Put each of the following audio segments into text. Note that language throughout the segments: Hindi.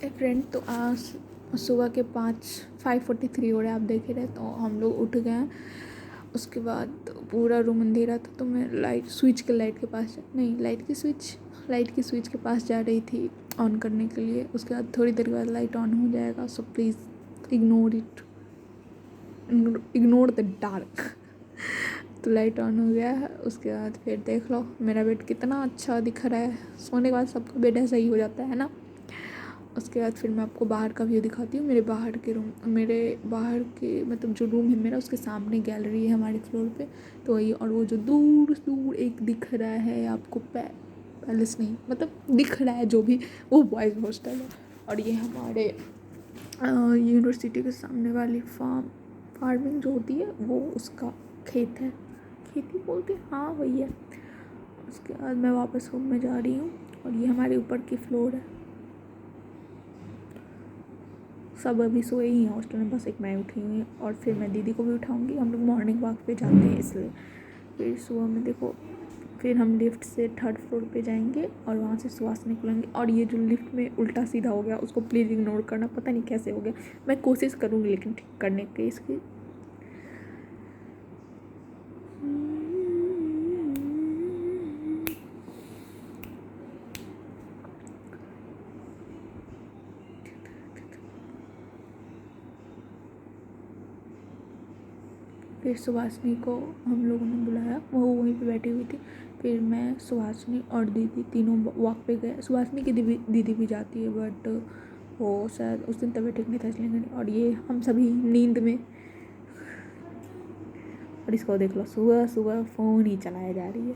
फ्रेंड, तो आज सुबह के 5:43 हो रहे हैं, आप देख ही रहे। तो हम लोग उठ गए हैं। उसके बाद पूरा रूम अंधेरा था, तो मैं लाइट के पास नहीं, लाइट की स्विच के पास जा रही थी ऑन करने के लिए। उसके बाद थोड़ी देर के बाद लाइट ऑन हो जाएगा, so please ignore the dark. तो लाइट ऑन हो गया है। उसके बाद फिर देख लो मेरा बेड कितना अच्छा दिख रहा है। सोने के बाद सबका बेड ऐसा ही हो जाता है ना। उसके बाद फिर मैं आपको बाहर का व्यू दिखाती हूँ। मेरे बाहर के मतलब जो रूम है मेरा, उसके सामने गैलरी है हमारे फ्लोर पे। तो वही, और वो जो दूर दूर एक दिख रहा है आपको पैलेस नहीं, मतलब दिख रहा है जो भी, वो बॉयज़ हॉस्टल है। और ये हमारे यूनिवर्सिटी के सामने वाली फार्मिंग जो होती है वो उसका खेत है। खेती बोलते हैं, हाँ वही है। उसके बाद मैं वापस रूम में जा रही हूँ और ये हमारे ऊपर की फ्लोर है। सब अभी सोए ही हैं हॉस्टल में, बस एक मैं उठी हुई हूँ और फिर मैं दीदी को भी उठाऊँगी। हम लोग मॉर्निंग वॉक पे जाते हैं इसलिए। फिर सुबह में देखो, फिर हम लिफ्ट से 3rd फ्लोर पे जाएंगे और वहाँ से श्वास निकलेंगे। और ये जो लिफ्ट में उल्टा सीधा हो गया, उसको प्लीज़ इग्नोर करना, पता नहीं कैसे हो गया। मैं कोशिश करूँगी लेकिन ठीक करने की इसकी। फिर सुहासिनी को हम लोगों ने बुलाया, वो वहीं पे बैठी हुई थी। फिर मैं, सुहासिनी और दीदी तीनों वॉक पे गए। सुहासिनी की दीदी भी जाती है, बट वो शायद उस दिन तबीयत ठीक नहीं था इसलिए नहीं। और ये हम सभी नींद में। और इसको देख लो, सुबह सुबह फ़ोन ही चलाया जा रही है।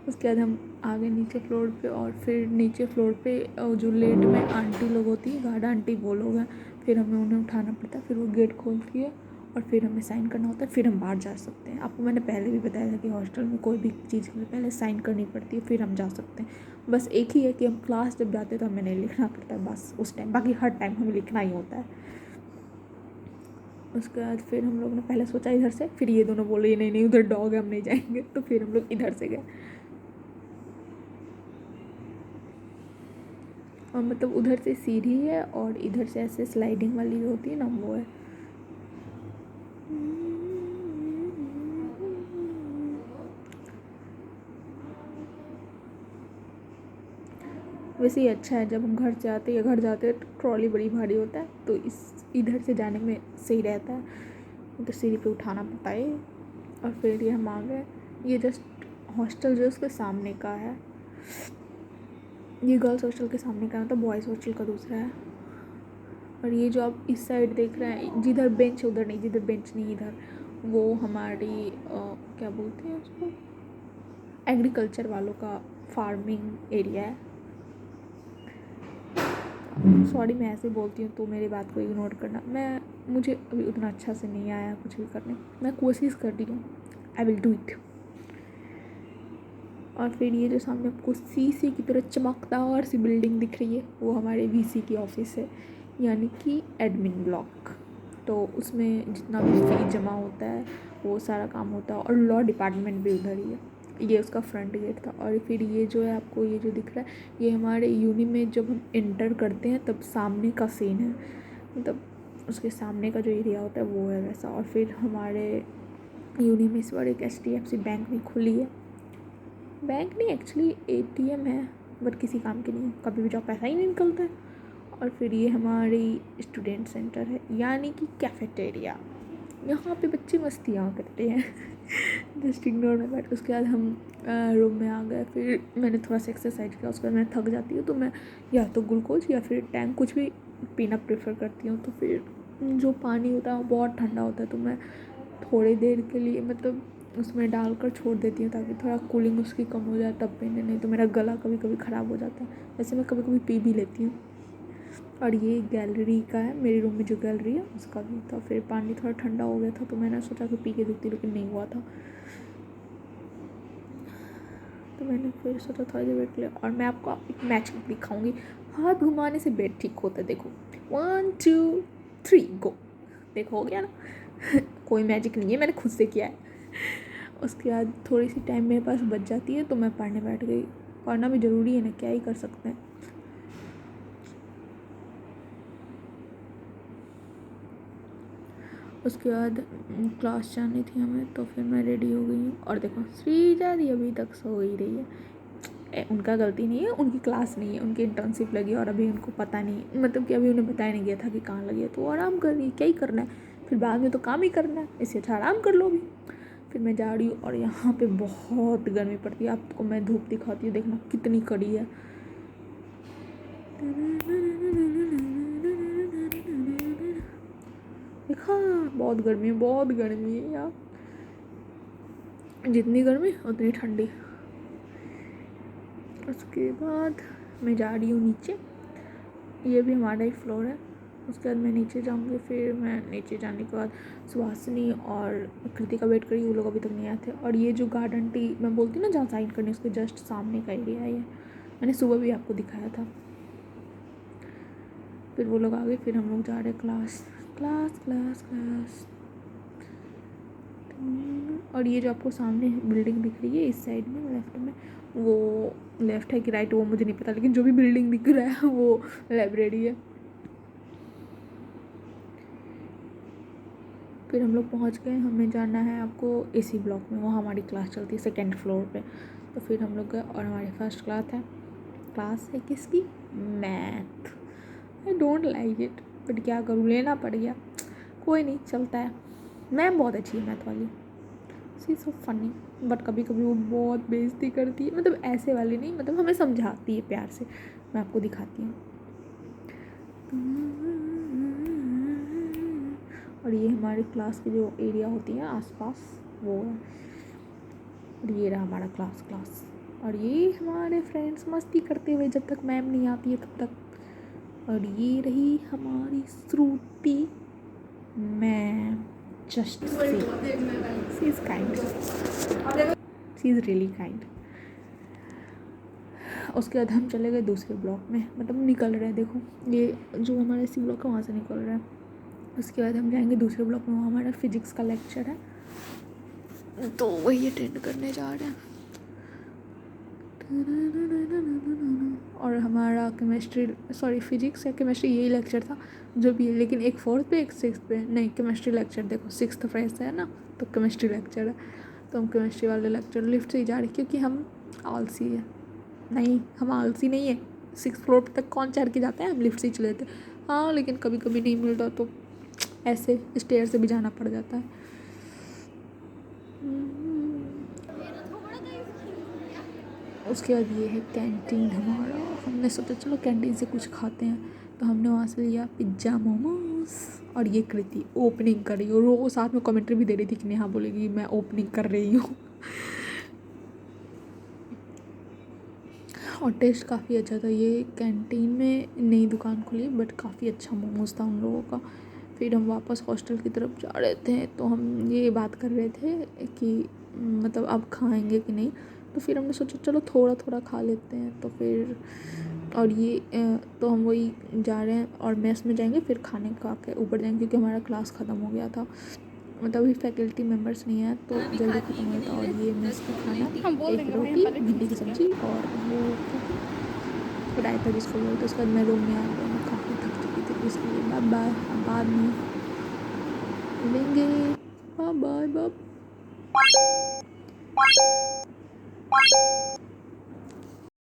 उसके बाद हम आ गए नीचे फ्लोर पे। और फिर नीचे फ्लोर पे जो लेट में आंटी लोग होती है, गार्ड आंटी, वो लोग हैं। फिर हमें उन्हें उठाना पड़ता है, फिर वो गेट खोलती है और फिर हमें साइन करना होता है, फिर हम बाहर जा सकते हैं। आपको मैंने पहले भी बताया था कि हॉस्टल में कोई भी चीज़ के लिए पहले साइन करनी पड़ती है, फिर हम जा सकते हैं। बस एक ही है कि हम क्लास जब जाते हैं तो हमें नहीं लिखना पड़ता है, बस उस टाइम। बाकी हर टाइम हमें लिखना ही होता है। उसके बाद फिर हम लोग ने पहले सोचा इधर से, फिर ये दोनों बोले नहीं नहीं उधर डॉग है, हम नहीं जाएंगे। तो फिर हम लोग इधर से गए। और मतलब उधर से सीढ़ी है और इधर से ऐसे स्लाइडिंग वाली जो होती है ना, वो है। वैसे ही अच्छा है, जब हम घर से आते या घर जाते हैं तो ट्रॉली बड़ी भारी होता है, तो इस इधर से जाने में सही रहता है। तो सीढ़ी पे उठाना पड़ता है। और फिर ये हम आ गए। ये जस्ट हॉस्टल जो उसके सामने का है, ये गर्ल्स हॉस्टल के सामने का है, मतलब बॉयज़ हॉस्टल का दूसरा है। और ये जो आप इस साइड देख रहे हैं, जिधर बेंच उधर नहीं, जिधर बेंच नहीं इधर, वो हमारी क्या बोलते हैं उसको, एग्रीकल्चर वालों का फार्मिंग एरिया है। सॉरी मैं ऐसे बोलती हूँ तो मेरी बात को इग्नोर करना। मुझे अभी उतना अच्छा से नहीं आया कुछ भी करने, मैं कोशिश कर रही हूँ। I will do it. और फिर ये जो सामने आपको शीशे की तरह चमकदार सी बिल्डिंग दिख रही है, वो हमारे वीसी की ऑफिस है, यानी कि एडमिन ब्लॉक। तो उसमें जितना भी फी जमा होता है वो सारा काम होता है। और लॉ डिपार्टमेंट भी उधर ही है। ये उसका फ्रंट गेट था। और फिर ये जो है आपको ये जो दिख रहा है, ये हमारे यूनि में जब हम इंटर करते हैं तब सामने का सीन है, मतलब उसके सामने का जो एरिया होता है वो है वैसा। और फिर हमारे यूनि में इस बार एक HDFC बैंक भी खुली है। बैंक नहीं, एक्चुअली ATM है, बट किसी काम की नहीं है, कभी भी जाओ पैसा ही नहीं निकलता है। और फिर ये हमारी स्टूडेंट सेंटर है, यानी कि कैफेटेरिया। यहाँ पे बच्चे मस्तियाँ करते हैं। जस्ट इग्नोर में। बट उसके बाद हम रूम में आ गए। फिर मैंने थोड़ा सा एक्सरसाइज किया। उसके बाद मैं थक जाती हूँ तो मैं या तो ग्लूकोज या फिर टैंक कुछ भी पीना प्रेफर करती हूँ। तो फिर जो पानी होता है वो बहुत ठंडा होता है, तो मैं थोड़ी देर के लिए मतलब उसमें डालकर छोड़ देती हूँ ताकि थोड़ा कूलिंग उसकी कम हो जाए तब पीने, नहीं तो मेरा गला कभी कभी ख़राब हो जाता है। वैसे मैं कभी कभी पी भी लेती हूँ। और ये गैलरी का है, मेरे रूम में जो गैलरी है उसका भी था। फिर पानी थोड़ा ठंडा हो गया था तो मैंने सोचा कि पी के देखती, लेकिन नहीं हुआ था। तो मैंने फिर सोचा थोड़ी देर वेट लिया। और मैं आपको एक मैजिक दिखाऊंगी। हाथ घुमाने से बेड ठीक होता है, देखो 1 2 3 गो। देखो हो गया ना। कोई मैजिक नहीं है, मैंने खुद से किया है। उसके बाद थोड़ी सी टाइम मेरे पास बच जाती है तो मैं पढ़ने बैठ गई। पढ़ना भी ज़रूरी है ना, क्या ही कर सकते हैं। उसके बाद क्लास जानी थी हमें, तो फिर मैं रेडी हो गई हूँ। और देखो श्रीजा दी अभी तक सो ही रही है। उनका गलती नहीं है, उनकी क्लास नहीं है, उनकी इंटर्नशिप लगी और अभी उनको पता नहीं, मतलब कि अभी उन्हें बताया नहीं गया था कि कहाँ लगी है, तो वो आराम कर रही है। क्या ही करना है, फिर बाद में तो काम ही करना है, इससे अच्छा आराम कर लो अभी। फिर मैं जा रही हूँ और यहाँ पे बहुत गर्मी पड़ती है। आपको मैं धूप दिखाती हूँ, देखना कितनी कड़ी है। देखा, बहुत गर्मी है, बहुत गर्मी है यार। जितनी गर्मी उतनी ठंडी। उसके बाद मैं जा रही हूँ नीचे, ये भी हमारा ही फ्लोर है। उसके बाद मैं नीचे जाऊँगी। फिर मैं नीचे जाने के बाद सुहासिनी और कृतिका वेट करी, वो लोग अभी तक नहीं आए थे। और ये जो गार्डन टी मैं बोलती हूँ ना, जहाँ साइन करने उसके जस्ट सामने का एरिया है ये, मैंने सुबह भी आपको दिखाया था। फिर वो लोग आ गए, फिर हम लोग जा रहे क्लास क्लास क्लास क्लास। और ये जो आपको सामने बिल्डिंग दिख रही है इस साइड में लेफ्ट में, वो लेफ्ट है कि राइट वो मुझे नहीं पता, लेकिन जो भी बिल्डिंग दिख रहा है वो लाइब्रेरी है। फिर हम लोग पहुंच गए। हमें जाना है आपको एसी ब्लॉक में, वहाँ हमारी क्लास चलती है सेकेंड फ्लोर पे। तो फिर हम लोग गए और हमारी फर्स्ट क्लास है किसकी? Math. I don't like it, but क्या करूँ, लेना पड़ गया। कोई नहीं, चलता है। मैम बहुत अच्छी है मैथ वाली, सी सो फनी, बट कभी कभी वो बहुत बेइज्जती करती है, मतलब ऐसे वाली नहीं, मतलब हमें समझाती है प्यार से। मैं आपको दिखाती हूँ। और ये हमारे क्लास की जो एरिया होती है आसपास वो है। और ये रहा हमारा क्लास। और ये हमारे फ्रेंड्स मस्ती करते हुए जब तक मैम नहीं आती है तब तक। और ये रही हमारी Shruti ma'am, just she is kind, she is really kind. उसके बाद हम चले गए दूसरे ब्लॉक में, मतलब निकल रहे हैं। देखो ये जो हमारा इसी ब्लॉक है वहाँ से निकल रहा है। उसके बाद हम जाएंगे दूसरे ब्लॉक में, वहाँ हमारा फिजिक्स का लेक्चर है, तो वही अटेंड करने जा रहे हैं। और हमारा फिजिक्स या केमिस्ट्री यही लेक्चर था जो भी है, लेकिन एक 4th पे एक 6th पे नहीं। केमिस्ट्री लेक्चर देखो 6th फ्रेश है ना, तो केमिस्ट्री लेक्चर है। तो हम केमिस्ट्री वाले लेक्चर लिफ्ट से ही जा रहे क्योंकि हम आलसी है। नहीं, हम आलसी नहीं है, 6th फ्लोर तक कौन चढ़ के जाता है, हम लिफ्ट से ही चले जाते। हाँ, लेकिन कभी कभी नहीं मिलता तो ऐसे स्टेयर से भी जाना पड़ जाता है। उसके बाद ये है कैंटीन हमारा। हमने सोचा चलो कैंटीन से कुछ खाते हैं, तो हमने वहाँ से लिया पिज्ज़ा मोमोज। और ये कृति ओपनिंग कर रही है, और वो साथ में कमेंट्री भी दे रही थी कि नेहा बोलेगी मैं ओपनिंग कर रही हूँ। और टेस्ट काफ़ी अच्छा था। ये कैंटीन में नई दुकान खुली, बट काफ़ी अच्छा मोमोज था उन लोगों का। फिर हम वापस हॉस्टल की तरफ जा रहे थे, तो हम ये बात कर रहे थे कि मतलब अब खाएंगे कि नहीं। तो फिर हमने सोचा चलो थोड़ा थोड़ा खा लेते हैं। तो फिर और ये तो हम वही जा रहे हैं और मेस में जाएंगे, फिर खाने खा के ऊपर जाएंगे क्योंकि हमारा क्लास ख़त्म हो गया था, मतलब अभी फैकल्टी मेम्बर्स नहीं है तो जल्दी ख़त्म हो जाता। और ये मेस का खाना एक रोटी, भिंडी की सब्ज़ी और वो रायता जिसको बोलते। उसके बाद मैं रूम में आ गई, मैं काफ़ी थक चुकी थी, इसलिए बाय बाय, बाद में मिलेंगे, बाय बाय बाय।